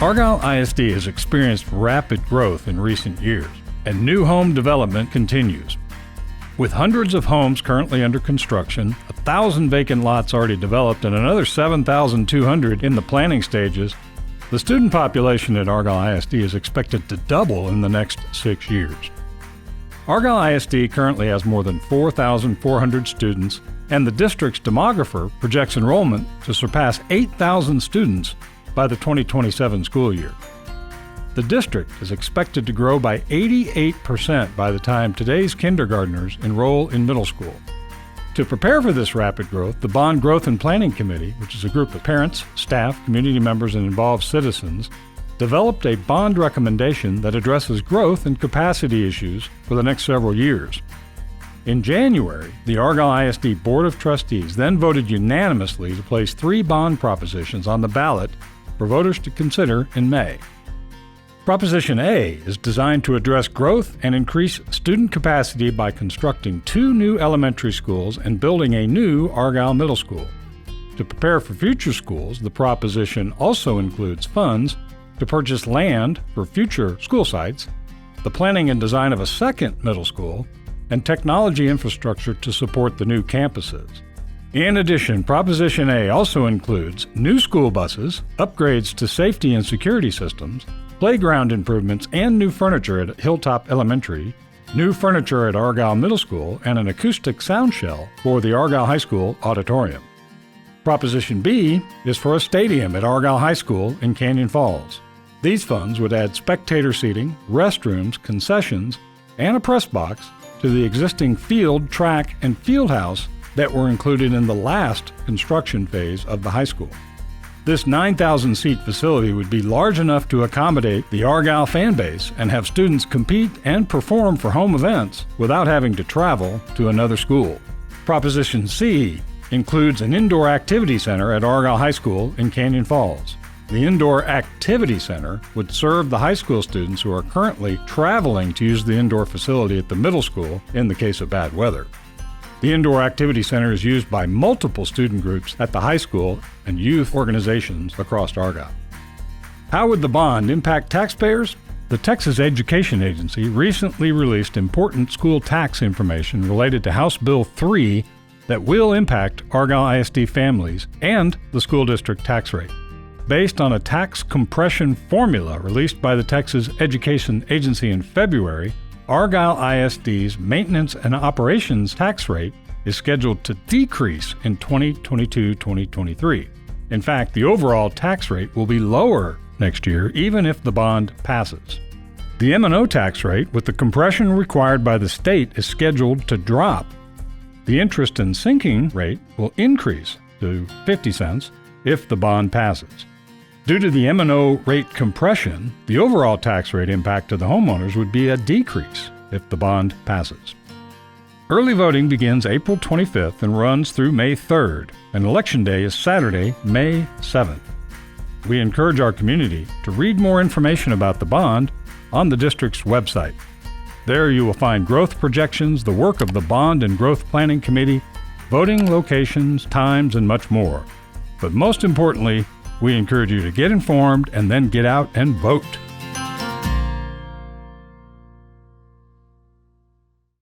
Argyle ISD has experienced rapid growth in recent years, and new home development continues. With hundreds of homes currently under construction, 1,000 vacant lots already developed, and another 7,200 in the planning stages, the student population at Argyle ISD is expected to double in the next 6 years. Argyle ISD currently has more than 4,400 students, and the district's demographer projects enrollment to surpass 8,000 students by the 2027 school year. The district is expected to grow by 88% by the time today's kindergartners enroll in middle school. To prepare for this rapid growth, the Bond Growth and Planning Committee, which is a group of parents, staff, community members, and involved citizens, developed a bond recommendation that addresses growth and capacity issues for the next several years. In January, the Argyle ISD Board of Trustees then voted unanimously to place 3 bond propositions on the ballot for voters to consider in May. Proposition A is designed to address growth and increase student capacity by constructing 2 new elementary schools and building a new Argyle Middle School. To prepare for future schools, the proposition also includes funds to purchase land for future school sites, the planning and design of a second middle school, and technology infrastructure to support the new campuses. In addition, Proposition A also includes new school buses, upgrades to safety and security systems, playground improvements, and new furniture at Hilltop Elementary, new furniture at Argyle Middle School, and an acoustic sound shell for the Argyle High School auditorium. Proposition B is for a stadium at Argyle High School in Canyon Falls. These funds would add spectator seating, restrooms, concessions, and a press box to the existing field, track, and field house that were included in the last construction phase of the high school. This 9,000-seat facility would be large enough to accommodate the Argyle fan base and have students compete and perform for home events without having to travel to another school. Proposition C includes an indoor activity center at Argyle High School in Canyon Falls. The Indoor Activity Center would serve the high school students who are currently traveling to use the indoor facility at the middle school in the case of bad weather. The Indoor Activity Center is used by multiple student groups at the high school and youth organizations across Argyle. How would the bond impact taxpayers? The Texas Education Agency recently released important school tax information related to House Bill 3 that will impact Argyle ISD families and the school district tax rate. Based on a tax compression formula released by the Texas Education Agency in February, Argyle ISD's maintenance and operations tax rate is scheduled to decrease in 2022-2023. In fact, the overall tax rate will be lower next year, even if the bond passes. The M&O tax rate, with the compression required by the state, is scheduled to drop. The interest and sinking rate will increase to 50 cents if the bond passes. Due to the M&O rate compression, the overall tax rate impact to the homeowners would be a decrease if the bond passes. Early voting begins April 25th and runs through May 3rd, and Election Day is Saturday, May 7th. We encourage our community to read more information about the bond on the district's website. There you will find growth projections, the work of the Bond and Growth Planning Committee, voting locations, times, and much more. But most importantly, we encourage you to get informed and then get out and vote.